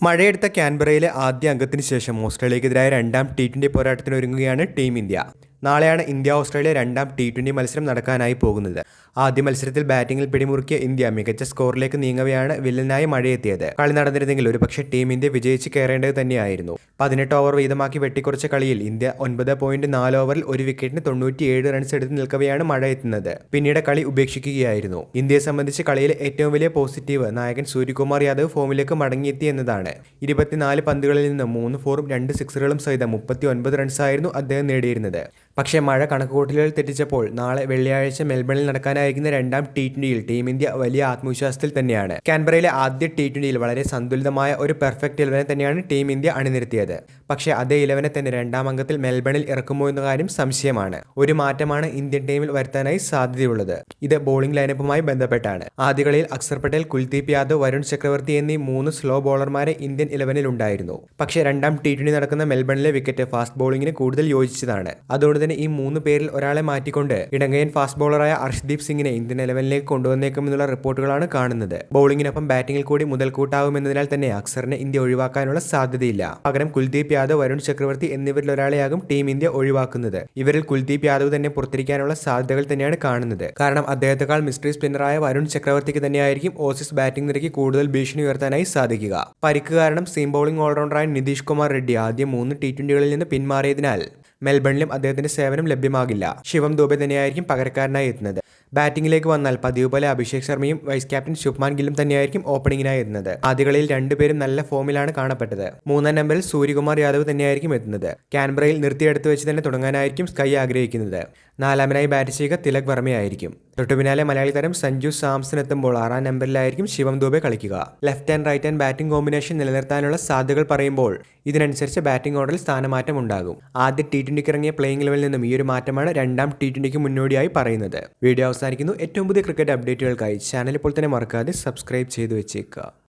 മഴയെടുത്ത കാൻബറയിലെ ആദ്യ അംഗത്തിന് ശേഷം ഓസ്ട്രേലിയക്കെതിരായ രണ്ടാം ടി20 പോരാട്ടത്തിന് ഒരുങ്ങുകയാണ് ടീം ഇന്ത്യ. നാളെയാണ് ഇന്ത്യ ഓസ്ട്രേലിയ രണ്ടാം ടി20 മത്സരം നടക്കാനായി പോകുന്നത്. ആദ്യ മത്സരത്തിൽ ബാറ്റിംഗിൽ പിടിമുറുക്കിയ ഇന്ത്യ മികച്ച സ്കോറിലേക്ക് നീങ്ങവെയാണ് വില്ലനായി മഴയെത്തിയത്. കളി നടന്നിരുന്നെങ്കിൽ ഒരുപക്ഷെ ടീം ഇന്ത്യ വിജയിച്ച് കയറേണ്ടത് തന്നെയായിരുന്നു. 18 ഓവർ വീതമാക്കി വെട്ടിക്കുറച്ച കളിയിൽ ഇന്ത്യ 9.4 ഓവറിൽ ഒരു വിക്കറ്റിന് 97 റൺസ് എടുത്ത് നിൽക്കവെയാണ് മഴ എത്തുന്നത്. പിന്നീട് കളി ഉപേക്ഷിക്കുകയായിരുന്നു. ഇന്ത്യയെ സംബന്ധിച്ച് കളിയിലെ ഏറ്റവും വലിയ പോസിറ്റീവ് നായകൻ സൂര്യകുമാർ യാദവ് ഫോമിലേക്ക് മടങ്ങിയെത്തി എന്നതാണ്. 24 പന്തുകളിൽ നിന്ന് 3 ഫോറും 2 സിക്സറുകളും സഹിതം 39 റൺസായിരുന്നു അദ്ദേഹം നേടിയിരുന്നത്. പക്ഷേ മഴ കണക്കുകൂട്ടലുകൾ തെറ്റിച്ചപ്പോൾ നാളെ വെള്ളിയാഴ്ച മെൽബണിൽ നടക്കാനായിരിക്കുന്ന രണ്ടാം ടി20യിൽ ടീം ഇന്ത്യ വലിയ ആത്മവിശ്വാസത്തിൽ തന്നെയാണ്. കാൻബറയിലെ ആദ്യ ടി20യിൽ വളരെ സന്തുലിതമായ ഒരു പെർഫെക്റ്റ് 11 തന്നെയാണ് ടീം ഇന്ത്യ അണിനിരത്തിയത്. പക്ഷേ അതേ 11 തന്നെ രണ്ടാം അംഗത്തിൽ മെൽബണിൽ ഇറക്കുമോ എന്ന കാര്യം സംശയമാണ്. ഒരു മാറ്റമാണ് ഇന്ത്യൻ ടീമിൽ വരുത്താനായി സാധ്യതയുള്ളത്. ഇത് ബോളിംഗ് ലൈനപ്പുമായി ബന്ധപ്പെട്ടാണ്. ആദ്യ കളിയിൽ അക്സർ പട്ടേൽ, കുൽദീപ് യാദവ്, വരുൺ ചക്രവർത്തി എന്നീ 3 സ്ലോ ബോളർമാരെ ഇന്ത്യൻ 11 ഉണ്ടായിരുന്നു. പക്ഷേ രണ്ടാം ടി20 നടക്കുന്ന മെൽബണിലെ വിക്കറ്റ് ഫാസ്റ്റ് ബോളിംഗിന് കൂടുതൽ യോജിച്ചതാണ്. അതുകൊണ്ട് തന്നെ ഈ 3 പേരിൽ ഒരാളെ മാറ്റിക്കൊണ്ട് ഇടങ്കയൻ ഫാസ്റ്റ് ബോളറായ അർഷ്ദീപ് സിംഗിനെ ഇന്ത്യൻ 11ലേക്ക് കൊണ്ടുവന്നേക്കുമെന്നുള്ള റിപ്പോർട്ടുകളാണ് കാണുന്നത്. ബോളിംഗിനൊപ്പം ബാറ്റിംഗിൽ കൂടി മുതൽക്കൂട്ടാവുമെന്നതിനാൽ തന്നെ അക്സറിനെ ഇന്ത്യ ഒഴിവാക്കാനുള്ള സാധ്യതയില്ല. പകരം കുൽദീപ് യാദവ്, വരുൺ ചക്രവർത്തി എന്നിവരിൽ ഒരാളെയാകും ടീം ഇന്ത്യ ഒഴിവാക്കുന്നത്. ഇവരിൽ കുൽദീപ് യാദവ് തന്നെ പുറത്തിരിക്കാനുള്ള സാധ്യതകൾ തന്നെയാണ് കാണുന്നത്. കാരണം അദ്ദേഹത്തെക്കാൾ മിസ്റ്ററി സ്പിന്നറായ വരുൺ ചക്രവർത്തിക്ക് തന്നെയായിരിക്കും ഓസീസ് ബാറ്റിംഗ് നിരക്ക് കൂടുതൽ ഭീഷണി ഉയർത്താനായി സാധിക്കുക. പരിക്ക് കാരണം സീം ബോളിംഗ് ഓൾറൗണ്ടറായ നിതീഷ് കുമാർ റെഡ്ഡി ആദ്യ 3 ടി20കളിൽ നിന്ന് പിന്മാറിയതിനാൽ മെൽബണിലും അദ്ദേഹത്തിന്റെ സേവനം ലഭ്യമാകില്ല. ശിവം ദുബെ തന്നെയായിരിക്കും പകരക്കാരനായി എത്തുന്നത്. ബാറ്റിംഗിലേക്ക് വന്നാൽ പതിവ് പോലെ അഭിഷേക് ശർമ്മയും വൈസ് ക്യാപ്റ്റൻ ശുഭ്മാൻ ഗില്ലും തന്നെയായിരിക്കും ഓപ്പണിംഗിനായി എത്തുന്നത്. ആദ്യ കളിയിൽ രണ്ടുപേരും നല്ല ഫോമിലാണ് കാണപ്പെട്ടത്. 3-ാം നമ്പറിൽ സൂര്യകുമാർ യാദവ് തന്നെയായിരിക്കും എത്തുന്നത്. കാൻബറയിൽ നിർത്തിയെടുത്ത് വെച്ച് തന്നെ തുടങ്ങാനായിരിക്കും സ്കൈ ആഗ്രഹിക്കുന്നത്. 4-ാമനായി ബാറ്റ് ചെയ്യുക തിലക് വർമ്മയായിരിക്കും. തൊട്ടുപിന്നാലെ മലയാളി താരം സഞ്ജു സാംസൺ എത്തുമ്പോൾ 6-ാം നമ്പറിലായിരിക്കും ശിവം ദുബെ കളിക്കുക. Left and right hand batting combination നിലനിർത്താനുള്ള സാധ്യതകൾ പറയുമ്പോൾ ഇതിനനുസരിച്ച് ബാറ്റിംഗ് ഓർഡറിൽ സ്ഥാനമാറ്റം ഉണ്ടാകും. ആദ്യ ടി20ക്ക് ഇറങ്ങിയ പ്ലേയിങ് ലെവലിൽ നിന്നും ഈ ഒരു മാറ്റമാണ് രണ്ടാം ടി20ക്ക് മുന്നോടിയായി പറയുന്നത്. വീഡിയോ അവസാനിക്കുന്നു. ഏറ്റവും പുതിയ ക്രിക്കറ്റ് അപ്ഡേറ്റുകൾക്കായി ചാനൽ ഇപ്പോൾ തന്നെ മറക്കാതെ സബ്സ്ക്രൈബ് ചെയ്തു വെച്ചേക്കുക.